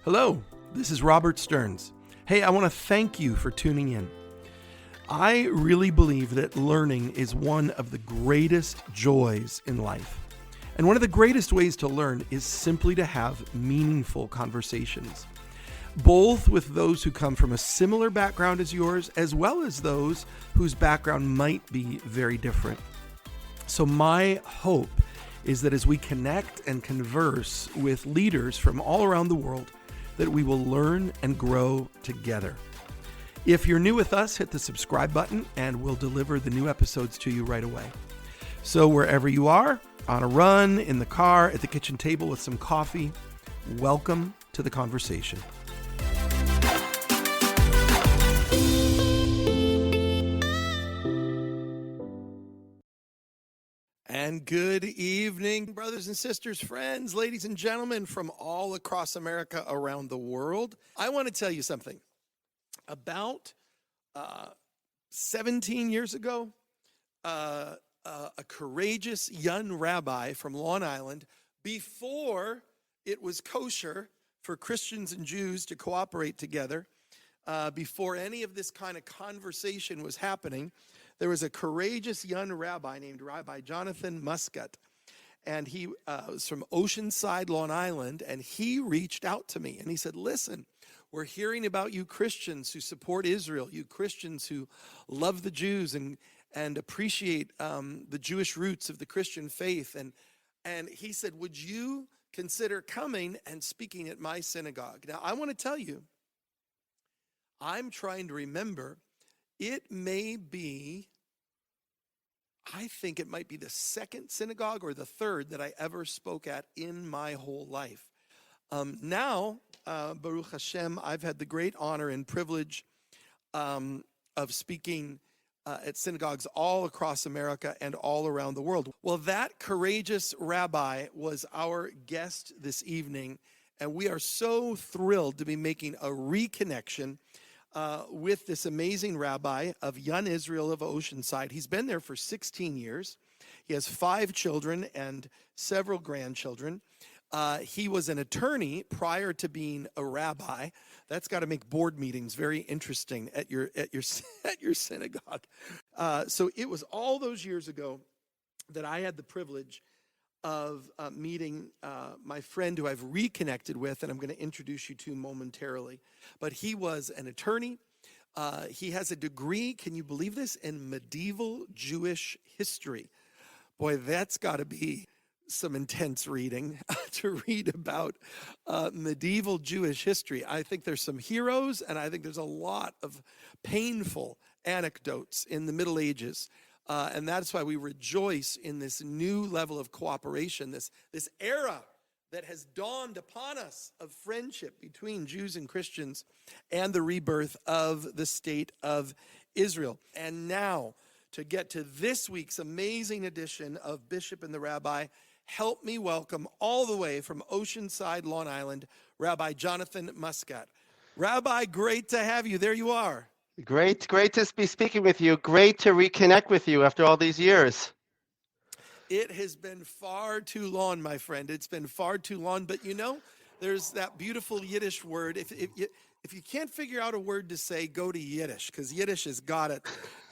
Hello, this is Robert Stearns. Hey, I want to thank you for tuning in. I really believe that learning is one of the greatest joys in life. And one of the greatest ways to learn is simply to have meaningful conversations, both with those who come from a similar background as yours, as well as those whose background might be very different. So my hope is that as we connect and converse with leaders from all around the world, that we will learn and grow together. If you're new with us, hit the subscribe button and we'll deliver the new episodes to you right away. So wherever you are, on a run, in the car, at the kitchen table with some coffee, welcome to the conversation. And good evening, brothers and sisters, friends, ladies and gentlemen from all across America, around the world. I want to tell you something. About 17 years ago, a courageous young rabbi from Long Island, before it was kosher for Christians and Jews to cooperate together, before any of this kind of conversation was happening, there was a courageous young rabbi named Rabbi Jonathan Muscat, and he was from Oceanside, Long Island, and he reached out to me, and he said, listen, we're hearing about you Christians who support Israel, you Christians who love the Jews and appreciate the Jewish roots of the Christian faith, and he said, would you consider coming and speaking at my synagogue? Now, I want to tell you, I'm trying to remember. It may be, I think it might be the second synagogue or the third that I ever spoke at in my whole life. Now, Baruch Hashem, I've had the great honor and privilege of speaking at synagogues all across America and all around the world. Well, that courageous rabbi was our guest this evening, and we are so thrilled to be making a reconnection with this amazing rabbi of Young Israel of Oceanside. He's been there for 16 years. He has 5 children and several grandchildren. He was an attorney prior to being a rabbi. That's got to make board meetings very interesting at your synagogue. So it was all those years ago that I had the privilege of meeting my friend who I've reconnected with, and I'm going to introduce you to momentarily. But he was an attorney. He has a degree, can you believe this, in medieval Jewish history. Boy, that's got to be some intense reading to read about medieval Jewish history. I think there's some heroes, and I think there's a lot of painful anecdotes in the Middle Ages. And that's why we rejoice in this new level of cooperation, this era that has dawned upon us of friendship between Jews and Christians and the rebirth of the state of Israel. And now, to get to this week's amazing edition of Bishop and the Rabbi, help me welcome all the way from Oceanside, Long Island, Rabbi Jonathan Muscat. Rabbi, great to have you. There you are. Great to be speaking with you. Great to reconnect with you after all these years. It has been far too long, my friend. It's been far too long. But you know, there's that beautiful Yiddish word. If you can't figure out a word to say, go to Yiddish, because Yiddish has got it.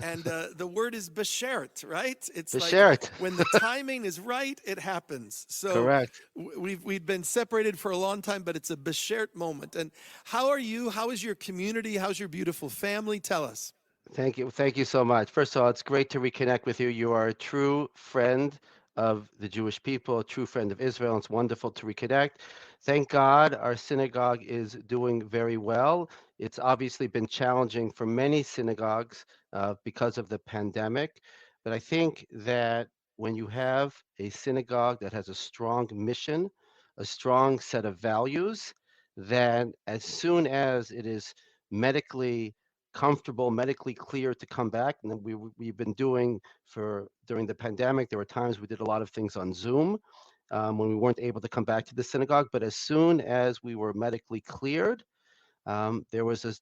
And the word is beshert, right? It's beshert. Like when the timing is right, it happens. So correct. We've been separated for a long time, but it's a beshert moment. And how are you? How is your community? How's your beautiful family? Tell us. Thank you so much. First of all, it's great to reconnect with you. You are a true friend of the Jewish people, a true friend of Israel. It's wonderful to reconnect. Thank God our synagogue is doing very well. It's obviously been challenging for many synagogues because of the pandemic. But I think that when you have a synagogue that has a strong mission, a strong set of values, that as soon as it is medically comfortable, medically clear to come back. And we've been doing during the pandemic, there were times we did a lot of things on Zoom when we weren't able to come back to the synagogue. But as soon as we were medically cleared, there was a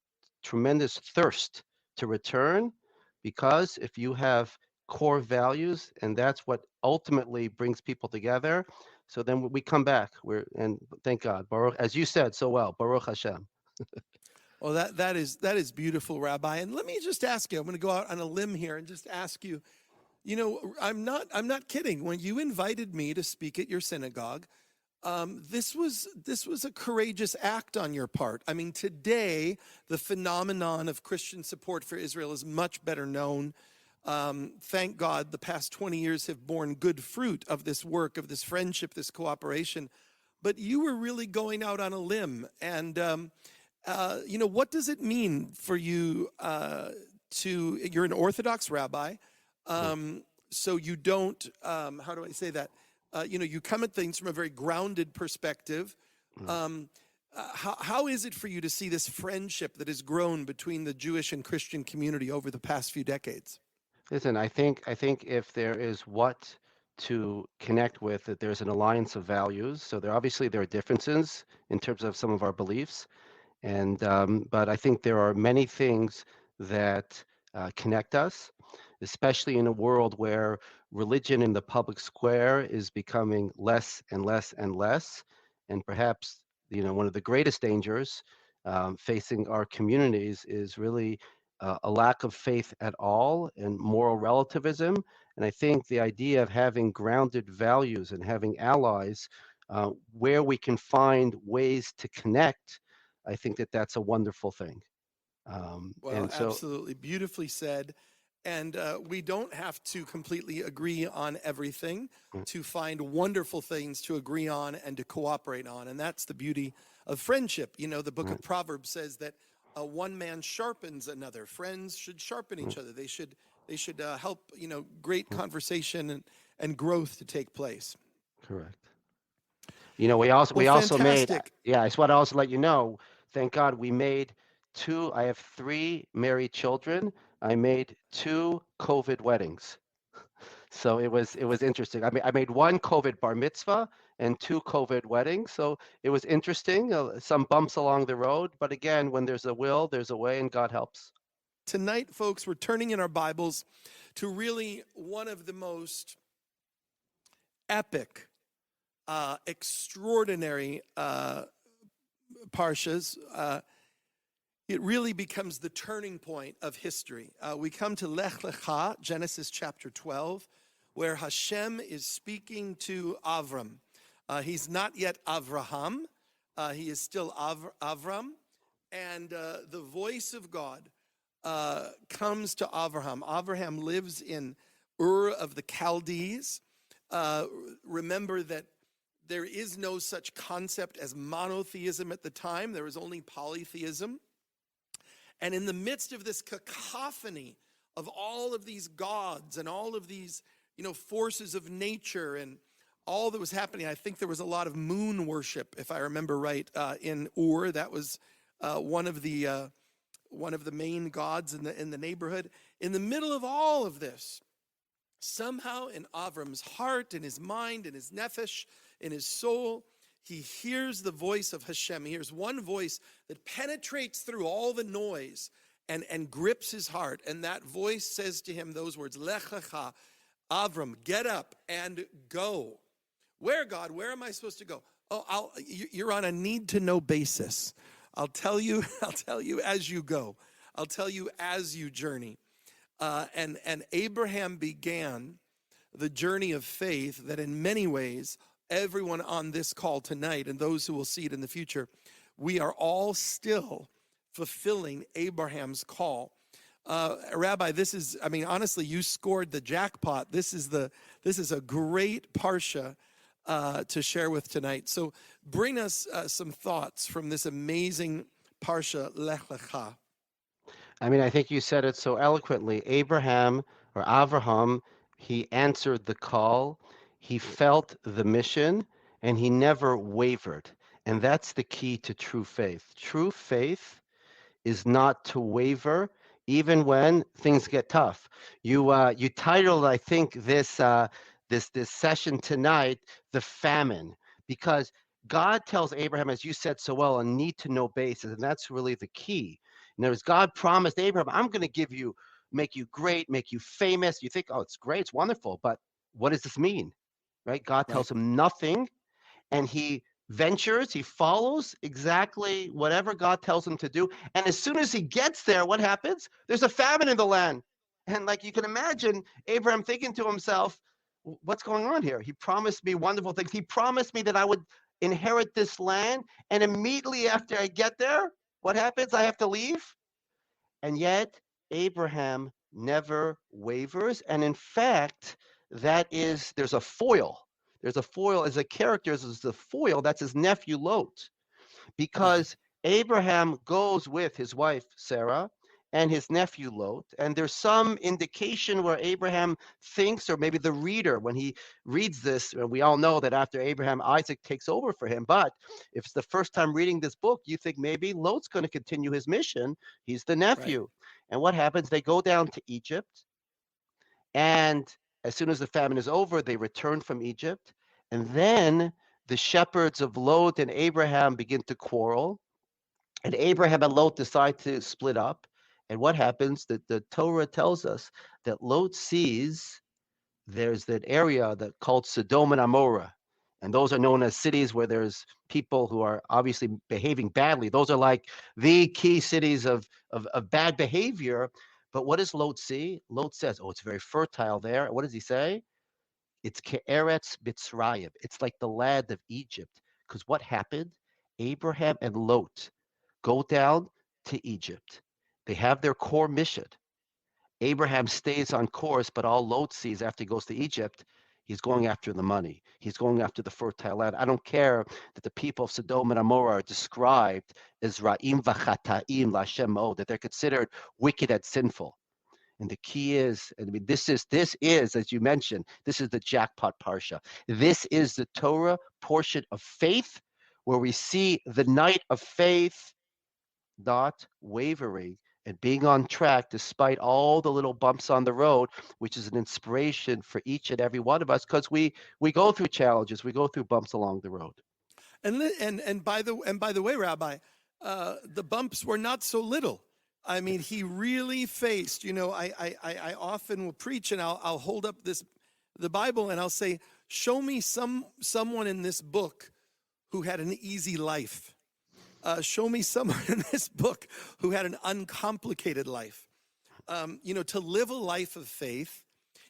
tremendous thirst to return, because if you have core values, and that's what ultimately brings people together, So then we come back. And thank God, Baruch, as you said so well, Baruch Hashem. Well, that is beautiful, Rabbi. And let me just ask you. I'm going to go out on a limb here and just ask you. I'm not kidding. When you invited me to speak at your synagogue, this was a courageous act on your part. I mean, today the phenomenon of Christian support for Israel is much better known. Thank God, the past 20 years have borne good fruit of this work, of this friendship, this cooperation. But you were really going out on a limb, and what does it mean for you You're an Orthodox rabbi, so you don't. How do I say that? You come at things from a very grounded perspective. How is it for you to see this friendship that has grown between the Jewish and Christian community over the past few decades? Listen, I think if there is what to connect with, that there's an alliance of values. So there are differences in terms of some of our beliefs, but I think there are many things that connect us, especially in a world where religion in the public square is becoming less and less and less, and perhaps one of the greatest dangers facing our communities is really a lack of faith at all and moral relativism. And I think the idea of having grounded values and having allies where we can find ways to connect, I think that that's a wonderful thing. Well, And so, absolutely. Beautifully said. And we don't have to completely agree on everything mm, to find wonderful things to agree on and to cooperate on. And that's the beauty of friendship. The book mm, of Proverbs says that one man sharpens another. Friends should sharpen mm, each other. They should help, great mm, conversation and growth to take place. correct. We Well, also made, fantastic. yeah, I just want to also let you know, thank God we made I have three married children. I made two COVID weddings. So it was interesting. I made one COVID bar mitzvah and two COVID weddings. So it was interesting. Some bumps along the road, but again, when there's a will, there's a way, and God helps. Tonight, folks, we're turning in our Bibles to really one of the most epic, extraordinary parshas. It really becomes the turning point of history. We come to Lech Lecha, Genesis chapter 12, where Hashem is speaking to Avram. He's not yet Avraham. He is still Avram. And the voice of God comes to Avraham. Avraham lives in Ur of the Chaldees. Remember that there is no such concept as monotheism at the time. There was only polytheism. And in the midst of this cacophony of all of these gods and all of these, forces of nature and all that was happening, I think there was a lot of moon worship, if I remember right, in Ur. That was one of the main gods in the neighborhood. In the middle of all of this, somehow in Avram's heart, in his mind, in his nefesh, in his soul, he hears the voice of Hashem. He hears one voice that penetrates through all the noise and grips his heart. And that voice says to him those words, Lech lecha, Avram, get up and go. Where, God? Where am I supposed to go? Oh, you're on a need-to-know basis. I'll tell you as you go. I'll tell you as you journey. And Abraham began the journey of faith that in many ways, everyone on this call tonight and those who will see it in the future, we are all still fulfilling Abraham's call. Rabbi, honestly, you scored the jackpot. This is a great parsha to share with tonight. So bring us some thoughts from this amazing parsha, Lech Lecha. I think you said it so eloquently. Abraham or Avraham, he answered the call, he felt the mission, and he never wavered. And that's the key to true faith. True faith is not to waver even when things get tough. You titled, I think, this session tonight, "The Famine," because God tells Abraham, as you said so well, a need to know basis, and that's really the key. In other words, God promised Abraham, "I'm going to make you great, make you famous." You think, "Oh, it's great, it's wonderful," but what does this mean? Right? God Right. tells him nothing and he ventures, he follows exactly whatever God tells him to do. And as soon as he gets there, what happens? There's a famine in the land. And like you can imagine, Abraham thinking to himself, what's going on here? He promised me wonderful things. He promised me that I would inherit this land. And immediately after I get there, what happens? I have to leave. And yet, Abraham never wavers. And in fact, there's a foil. There's a foil as a character, as the foil, that's his nephew Lot, because Abraham goes with his wife Sarah and his nephew Lot, and there's some indication where Abraham thinks, or maybe the reader, when he reads this, we all know that after Abraham, Isaac takes over for him. But if it's the first time reading this book, you think maybe Lot's going to continue his mission. He's the nephew. Right. And what happens? They go down to Egypt, and as soon as the famine is over, they return from Egypt. And then the shepherds of Lot and Abraham begin to quarrel. And Abraham and Lot decide to split up. And what happens? The Torah tells us that Lot sees there's that area that called Sodom and Amorah. And those are known as cities where there's people who are obviously behaving badly. Those are like the key cities of bad behavior. But what does Lot see? Lot says, oh, it's very fertile there. What does he say? It's Ke'eretz Mitzrayim. It's like the land of Egypt. Because what happened? Abraham and Lot go down to Egypt. They have their core mission. Abraham stays on course, but all Lot sees after he goes to Egypt, he's going after the money. He's going after the fertile land. I don't care that the people of Sodom and Amorah are described as Ra'im v'chataim l'Hashem od, that they're considered wicked and sinful. And the key is, I mean, this is, as you mentioned, this is the jackpot parsha. This is the Torah portion of faith, where we see the knight of faith not wavering and being on track despite all the little bumps on the road, which is an inspiration for each and every one of us, because we go through challenges, we go through bumps along the road. And by the way, Rabbi, the bumps were not so little. I mean, he really faced. I often will preach, and I'll hold up the Bible, and I'll say, show me someone in this book who had an easy life. Show me someone in this book who had an uncomplicated life. To live a life of faith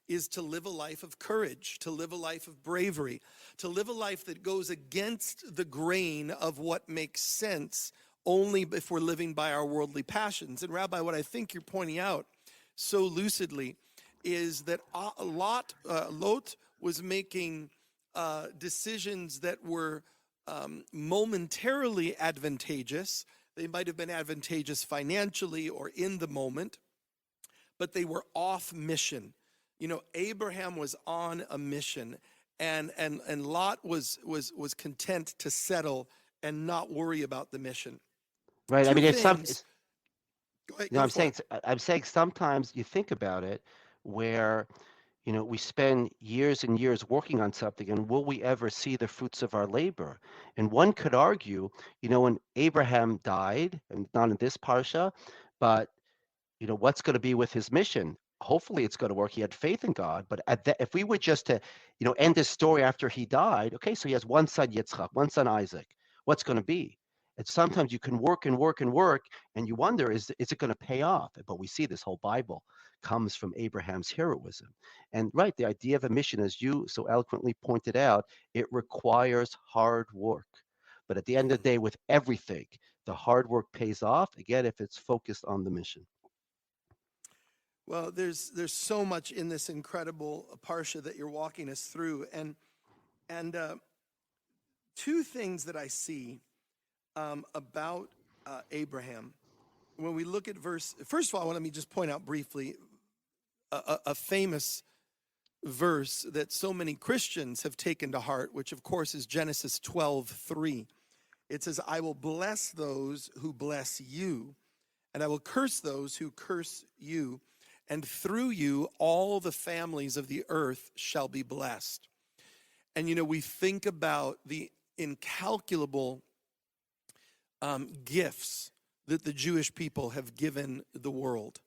is to live a life of courage, to live a life of bravery, to live a life that goes against the grain of what makes sense only if we're living by our worldly passions. And Rabbi, what I think you're pointing out so lucidly is that Lot was making decisions that were momentarily advantageous. They might have been advantageous financially or in the moment, but they were off mission. Abraham was on a mission, and Lot was content to settle and not worry about the mission. Right. I mean, Go ahead, go for it. I'm saying sometimes you think about it, where we spend years and years working on something, and will we ever see the fruits of our labor? And one could argue, when Abraham died, and not in this parsha, but what's going to be with his mission? Hopefully it's going to work. He had faith in God. But if we were just to, end his story after he died, okay, so he has one son, Yitzchak, one son, Isaac. What's going to be? And sometimes you can work and work and work, and you wonder, is it going to pay off? But we see this whole Bible comes from Abraham's heroism. And right, the idea of a mission, as you so eloquently pointed out, it requires hard work. But at the end of the day, with everything, the hard work pays off, again, if it's focused on the mission. Well, there's so much in this incredible parsha that you're walking us through, and two things that I see about Abraham. When we look at first of all, let me just point out briefly a famous verse that so many Christians have taken to heart, which of course is Genesis 12:3. It says, I will bless those who bless you, and I will curse those who curse you, and through you all the families of the earth shall be blessed. And we think about the incalculable gifts that the Jewish people have given the world.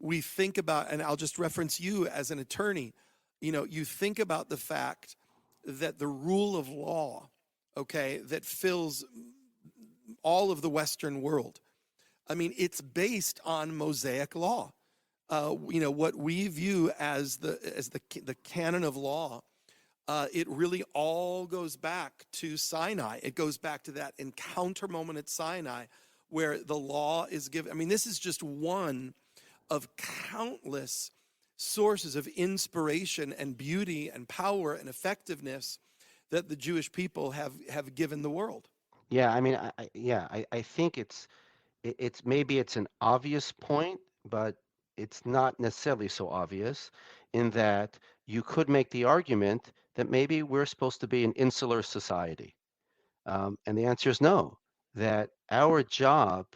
We think about, and I'll just reference you as an attorney, you think about the fact that the rule of law okay, that fills all of the Western world. I mean, it's based on Mosaic law. What we view as the canon of law, it really all goes back to Sinai. It goes back to that encounter moment at Sinai where the law is given. I mean, this is just one of countless sources of inspiration and beauty and power and effectiveness that the Jewish people have given the world. Yeah, I mean, I think it's maybe it's an obvious point, but it's not necessarily so obvious in that you could make the argument that maybe we're supposed to be an insular society. And the answer is no, that our job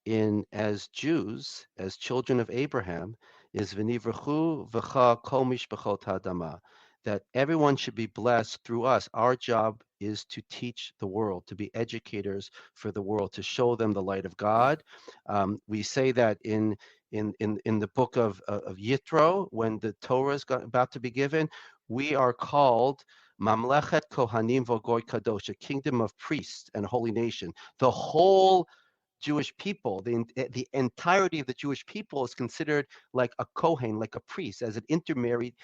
in as Jews, as children of Abraham, is v'nivrachu v'cha kol mishpachot ha'adama, that everyone should be blessed through us. Our job is to teach the world, to be educators for the world, to show them the light of God. We say that in the book of Yitro, when the Torah is about to be given, we are called Mamlechet Kohanim Vogoy Kadosh, a kingdom of priests and a holy nation. The whole Jewish people, the entirety of the Jewish people is considered like a Kohen, like a priest, as an intermediary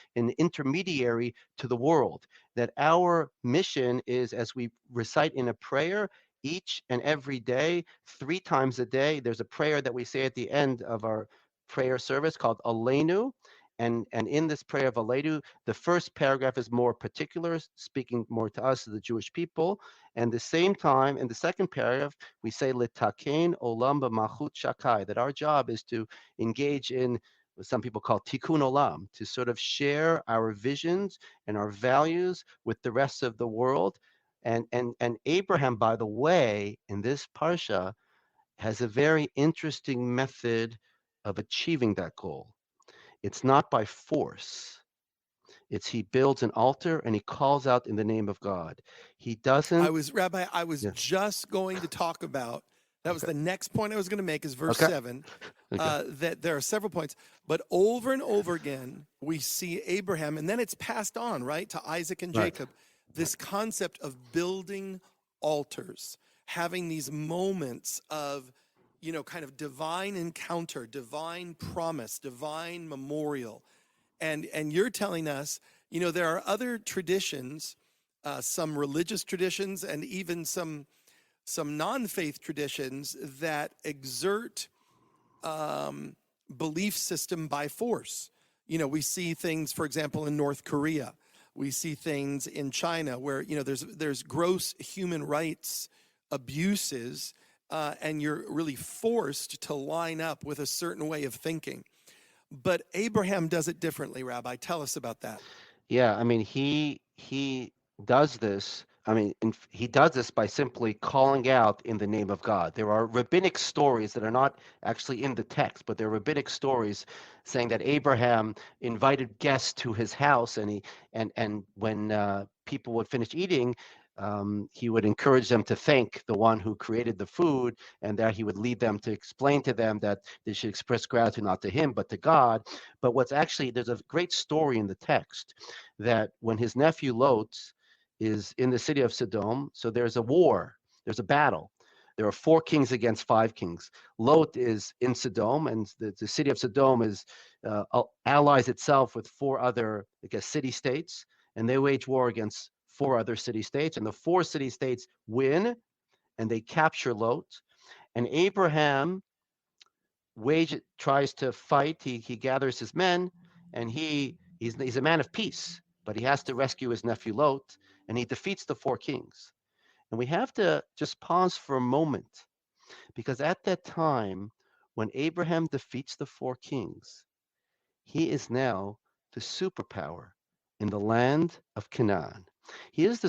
to the world. That our mission is, as we recite in a prayer, each and every day, 3 times a day, there's a prayer that we say at the end of our prayer service called Aleinu. And in this prayer of Aleinu, the first paragraph is more particular, speaking more to us, the Jewish people. And the same time, in the second paragraph, we say litakein olam b'malchut shakai, that our job is to engage in what some people call tikkun olam, to sort of share our visions and our values with the rest of the world. And Abraham, by the way, in this parsha, has a very interesting method of achieving that goal. It's not by force. It's he builds an altar and he calls out in the name of God. He doesn't. Rabbi, I was Yeah. just going to talk about, that was Okay. the next point I was going to make is verse Okay. 7, Okay. that there are several points, but over and over again, we see Abraham, and then it's passed on, right, to Isaac and Right. Jacob, this concept of building altars, having these moments of, kind of divine encounter, divine promise, divine memorial. And you're telling us, there are other traditions, some religious traditions, and even some non-faith traditions that exert belief system by force. We see things, for example, in North Korea. We see things in China where there's gross human rights abuses, and you're really forced to line up with a certain way of thinking. But Abraham does it differently, Rabbi. Tell us about that. Yeah, I mean, he does this. I mean, he does this by simply calling out in the name of God. There are rabbinic stories that are not actually in the text, but they're rabbinic stories saying that Abraham invited guests to his house, and when people would finish eating, he would encourage them to thank the one who created the food, and that he would lead them to explain to them that they should express gratitude not to him but to God. But there's a great story in the text that when his nephew Lot is in the city of Sodom, so there's a war, there's a battle. There are 4 kings against 5 kings. Lot is in Sodom, and the city of Sodom allies itself with 4 other, I guess, city states, and they wage war against 4 other city states, and the 4 city states win, and they capture Lot. And Abraham tries to fight. He gathers his men, and he's a man of peace, but he has to rescue his nephew Lot, and he defeats the 4 kings. And we have to just pause for a moment, because at that time, when Abraham defeats the 4 kings, he is now the superpower in the land of Canaan. He is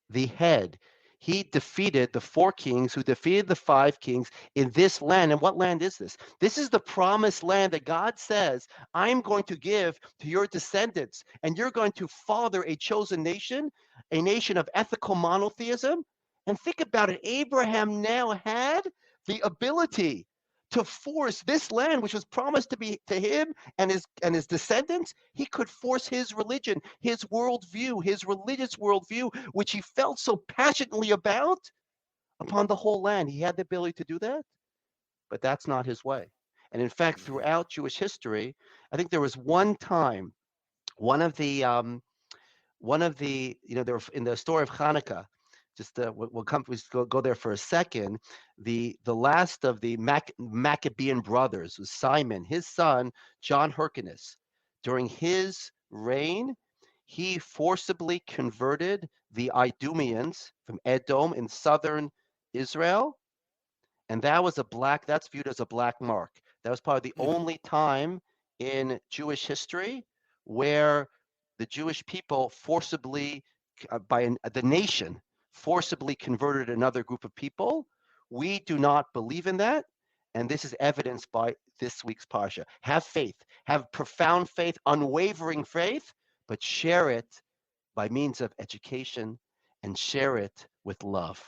the head. He defeated the 4 kings who defeated the 5 kings in this land. And what land is this? This is the promised land that God says, I'm going to give to your descendants, and you're going to father a chosen nation, a nation of ethical monotheism. And think about it. Abraham now had the ability to force this land, which was promised to be to him and his descendants. He could force his religion, his worldview, his religious worldview, which he felt so passionately about, upon the whole land. He had the ability to do that, but that's not his way. And in fact, throughout Jewish history, I think there was one time, one of the there in the story of Hanukkah. Just we'll come, go there for a second. The last of the Maccabean brothers was Simon, his son John Hyrcanus. During his reign, he forcibly converted the Idumeans from Edom in southern Israel, and that's viewed as a black mark. That was probably the only time in Jewish history where the Jewish people forcibly, the nation forcibly converted another group of people. We do not believe in that, and this is evidenced by this week's parsha. Have faith, have profound faith, unwavering faith, but share it by means of education and share it with love.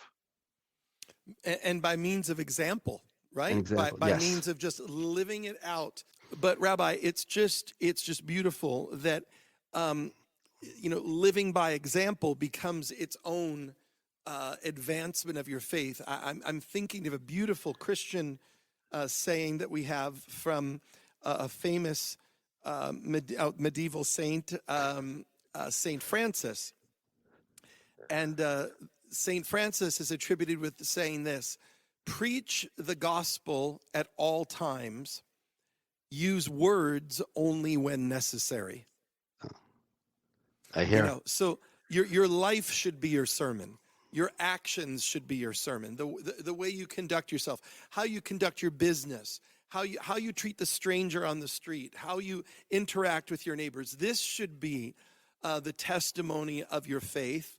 And by means of example, right? An example, By yes. means of just living it out. But Rabbi, it's just beautiful that living by example becomes its own advancement of your faith. I'm thinking of a beautiful Christian saying that we have from a famous medieval saint, Saint Francis. And Saint Francis is attributed with saying this: preach the gospel at all times, use words only when necessary. I hear. So your life should be your sermon. Your actions should be your sermon. The way you conduct yourself, how you conduct your business, how you treat the stranger on the street, how you interact with your neighbors. This should be the testimony of your faith.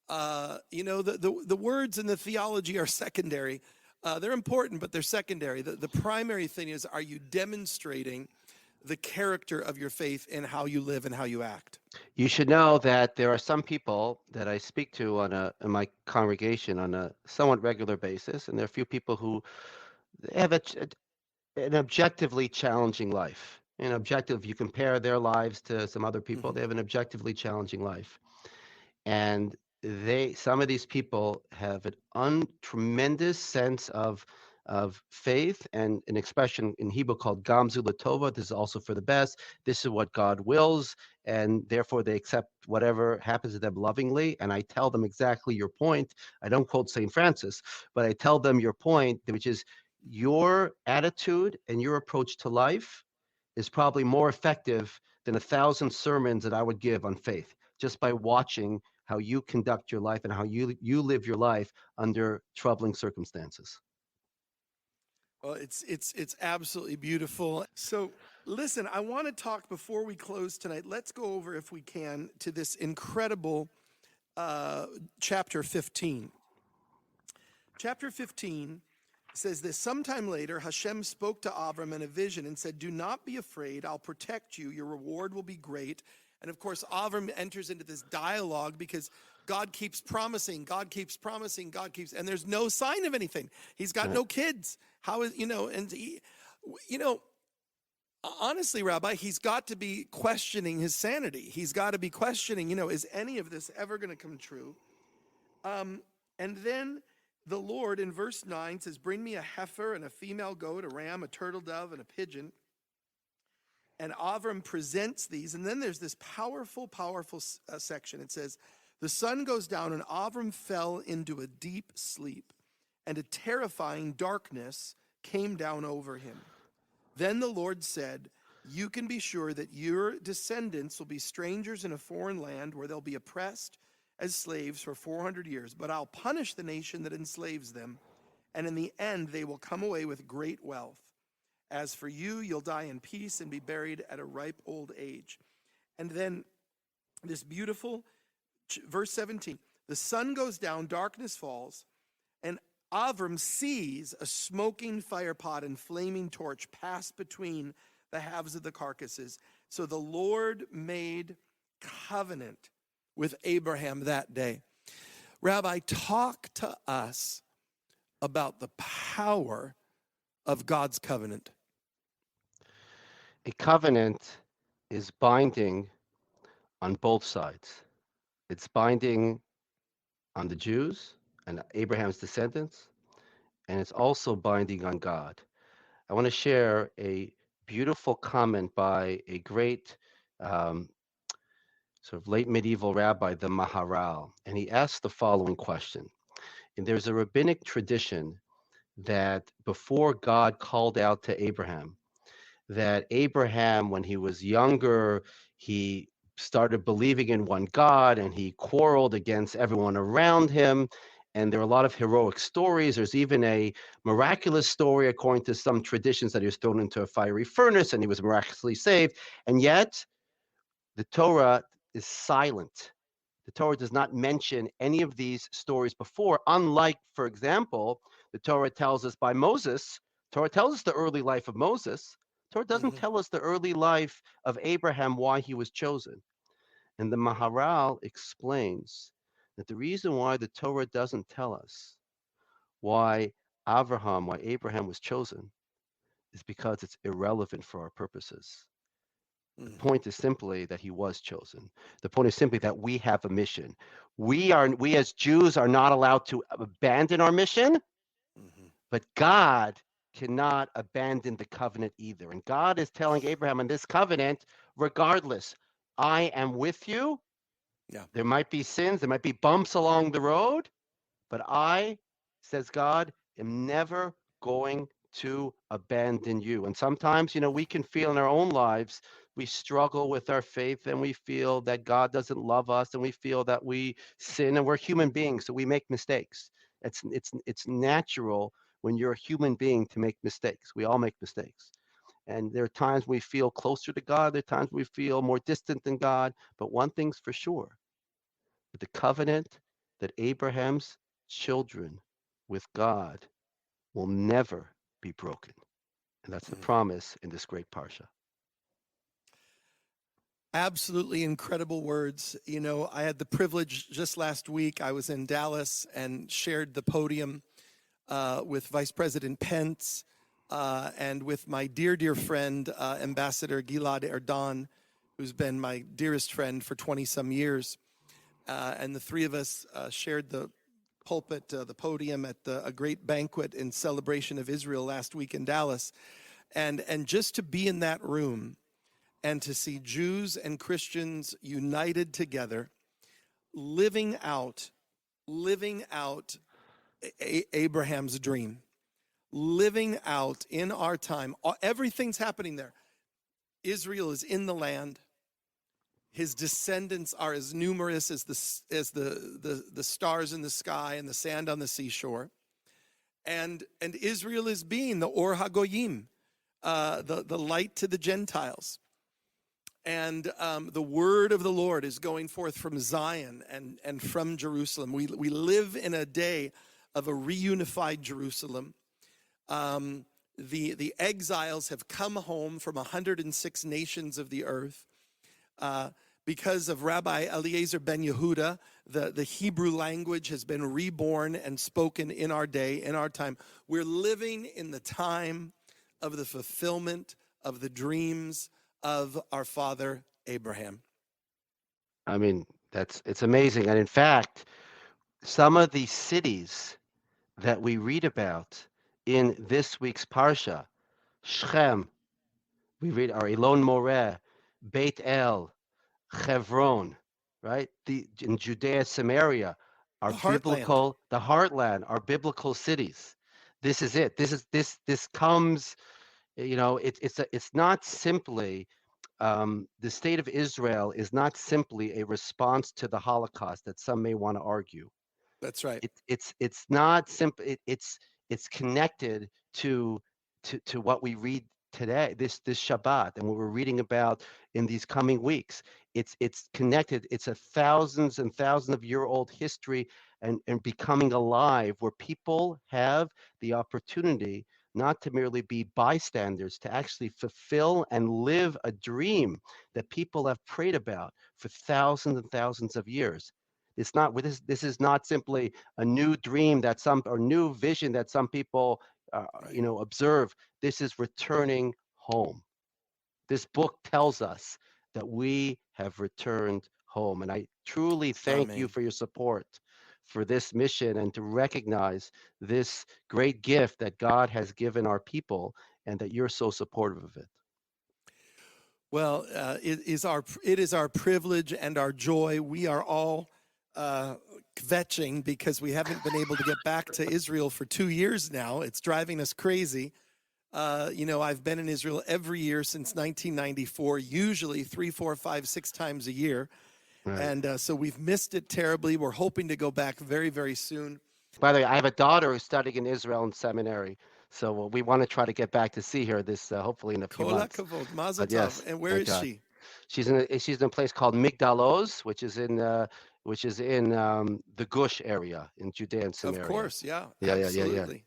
The words and the theology are secondary. They're important, but they're secondary. The primary thing is, are you demonstrating the character of your faith in how you live and how you act? You should know that there are some people that I speak to in my congregation on a somewhat regular basis, and there are a few people who have an objectively challenging life. If you compare their lives to some other people, they have an objectively challenging life. And some of these people have a tremendous sense of faith, and an expression in Hebrew called Gamzu Latova. This is also for the best. This is what God wills, and therefore they accept whatever happens to them lovingly. And I tell them exactly your point. I don't quote St. Francis, but I tell them your point, which is your attitude and your approach to life is probably more effective than 1,000 sermons that I would give on faith, just by watching how you conduct your life and how you live your life under troubling circumstances. Well, it's absolutely beautiful. So listen, I want to talk before we close tonight. Let's go over, if we can, to this incredible chapter 15. Chapter 15 says this: sometime later, Hashem spoke to Avram in a vision and said, "Do not be afraid. I'll protect you. Your reward will be great." And of course, Avram enters into this dialogue because God keeps promising, and there's no sign of anything. He's got no kids. How is, and he, honestly, Rabbi, he's got to be questioning his sanity. He's got to be questioning, is any of this ever going to come true? And then the Lord in verse 9 says, "Bring me a heifer and a female goat, a ram, a turtle dove, and a pigeon." And Avram presents these. And then there's this powerful section. It says, "The sun goes down, and Avram fell into a deep sleep, and a terrifying darkness came down over him. Then the Lord said, 'You can be sure that your descendants will be strangers in a foreign land where they'll be oppressed as slaves for 400 years. But I'll punish the nation that enslaves them, and in the end they will come away with great wealth. As for you, you'll die in peace and be buried at a ripe old age.'" And then this beautiful verse 17, "The sun goes down, darkness falls, and Avram sees a smoking fire pot and flaming torch pass between the halves of the carcasses. So the Lord made covenant with Abraham that day." Rabbi, talk to us about the power of God's covenant? A covenant is binding on both sides. It's binding on the Jews and Abraham's descendants, and it's also binding on God. I want to share a beautiful comment by a great um, sort of late medieval rabbi, the Maharal, and he asked the following question. And there's a rabbinic tradition that before God called out to Abraham, that Abraham, when he was younger, he started believing in one God and he quarreled against everyone around him. And there are a lot of heroic stories. There's even a miraculous story, according to some traditions, that he was thrown into a fiery furnace and he was miraculously saved. And yet, the Torah is silent. The Torah does not mention any of these stories before, unlike, for example, the Torah tells us by Moses. Torah tells us the early life of Moses. Torah doesn't Hmm. tell us the early life of Abraham, why he was chosen. And the Maharal explains that the reason why the Torah doesn't tell us why why Abraham was chosen, is because it's irrelevant for our purposes. The Hmm. point is simply that he was chosen. The point is simply that we have a mission. We as Jews are not allowed to abandon our mission, Hmm. but God cannot abandon the covenant either. And God is telling Abraham in this covenant, regardless, I am with you. Yeah. There might be sins, there might be bumps along the road, but I, says God, am never going to abandon you. And sometimes, we can feel in our own lives, we struggle with our faith and we feel that God doesn't love us and we feel that we sin and we're human beings, so we make mistakes. It's natural when you're a human being to make mistakes. We all make mistakes. And there are times we feel closer to God, there are times we feel more distant than God. But one thing's for sure, that the covenant that Abraham's children with God will never be broken. And that's the Hmm. promise in this great parsha. Absolutely incredible words. I had the privilege just last week. I was in Dallas and shared the podium with Vice President Pence and with my dear, dear friend, Ambassador Gilad Erdan, who's been my dearest friend for 20 some years. And the three of us shared the pulpit, the podium at a great banquet in celebration of Israel last week in Dallas. And just to be in that room and to see Jews and Christians united together, living out, Abraham's dream, living out in our time. Everything's happening there. Israel is in the land. His descendants are as numerous as the stars in the sky and the sand on the seashore. And Israel is being the Or HaGoyim, the light to the Gentiles. And the word of the Lord is going forth from Zion and from Jerusalem. We live in a day of a reunified Jerusalem. The exiles have come home from 106 nations of the earth. Because of Rabbi Eliezer ben Yehuda, the Hebrew language has been reborn and spoken in our day, in our time. We're living in the time of the fulfillment of the dreams of our father Abraham. I mean, it's amazing. And in fact, some of these cities that we read about in this week's parsha, Shechem, we read, or Elon Moreh, Beit El, Hebron, right? In Judea, Samaria, are The heartland. the heartland, are biblical cities. This is it. This comes. It's not simply the state of Israel is not simply a response to the Holocaust that some may want to argue. That's right. It's not simple. It's connected to what we read today, this Shabbat, and what we're reading about in these coming weeks. It's connected. It's a thousands and thousands of year old history, and becoming alive, where people have the opportunity not to merely be bystanders, to actually fulfill and live a dream that people have prayed about for thousands and thousands of years. This is not simply a new dream that some or new vision that some people Right. observe, this is returning home. This book tells us that we have returned home. And I truly thank you Amen. for your support for this mission and to recognize this great gift that God has given our people and that you're so supportive of it. Well, it is our privilege and our joy. We are all kvetching because we haven't been able to get back to Israel for 2 years now. It's driving us crazy. I've been in Israel every year since 1994, usually 3, 4, 5, 6 times a year. Right. And so we've missed it terribly. We're hoping to go back very, very soon. By the way, I have a daughter who's studying in Israel in seminary. So we want to try to get back to see her this hopefully in a few Kola months. kavod, mazel But tov. yes, And where thank is God. she? She's in a place called Migdalos, which is in the Gush area in Judea and Of Samaria. course, yeah, Yeah. absolutely.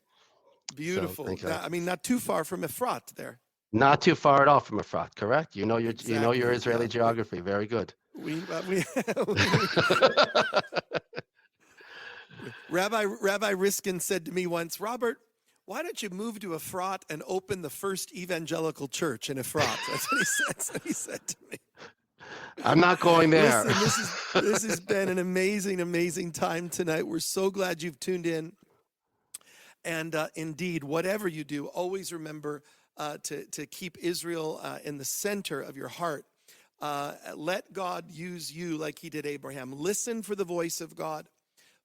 So Beautiful. thank God. I mean, not too far from Efrat there. Not too far at all from Efrat, correct? You know your Exactly. Israeli Yeah. geography. Very good. We Rabbi Riskin said to me once, Robert, why don't you move to Efrat and open the first evangelical church in Efrat? That's what he said to me. I'm not going there. Listen, this has been an amazing time tonight. We're so glad you've tuned in. And indeed, whatever you do, always remember to keep Israel in the center of your heart. Let God use you like he did Abraham. Listen for the voice of God.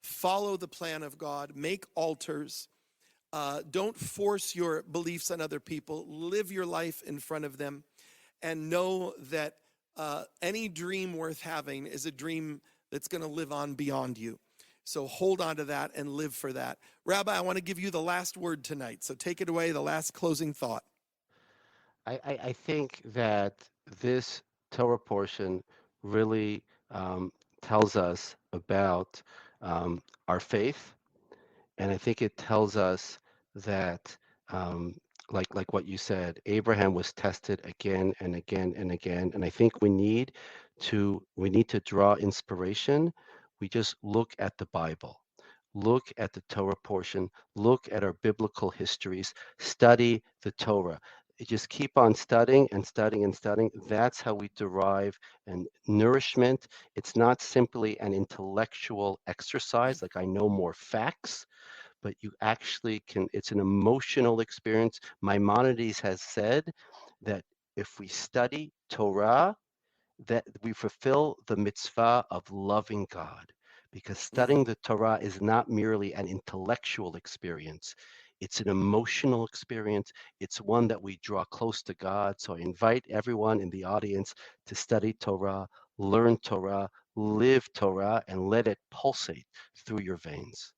Follow the plan of God. Make altars. Don't force your beliefs on other people. Live your life in front of them. And know that any dream worth having is a dream that's going to live on beyond you. So hold on to that and live for that. Rabbi, I want to give you the last word tonight. So take it away, the last closing thought. I think that this Torah portion really tells us about our faith, and I think it tells us that, like what you said, Abraham was tested again and again and again, and I think we need to draw inspiration. We just look at the Bible. Look at the Torah portion, look at our biblical histories, study the Torah. Just keep on studying and studying and studying. That's how we derive an nourishment. It's not simply an intellectual exercise, like I know more facts, but you actually it's an emotional experience. Maimonides has said that if we study Torah, that we fulfill the mitzvah of loving God, because studying the Torah is not merely an intellectual experience. It's an emotional experience. It's one that we draw close to God. So I invite everyone in the audience to study Torah, learn Torah, live Torah, and let it pulsate through your veins.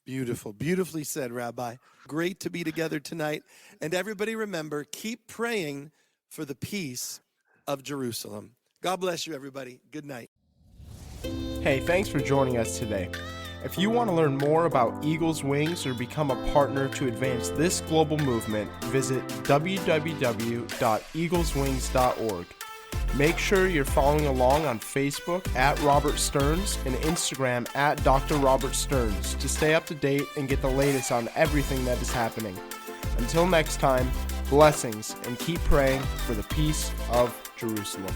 Beautiful. Beautifully said, Rabbi. Great to be together tonight. And everybody remember, keep praying for the peace of Jerusalem. God bless you, everybody. Good night. Hey, thanks for joining us today. If you want to learn more about Eagle's Wings or become a partner to advance this global movement, visit www.eagleswings.org. Make sure you're following along on Facebook at Robert Stearns and Instagram at Dr. Robert Stearns to stay up to date and get the latest on everything that is happening. Until next time, blessings and keep praying for the peace of Jerusalem.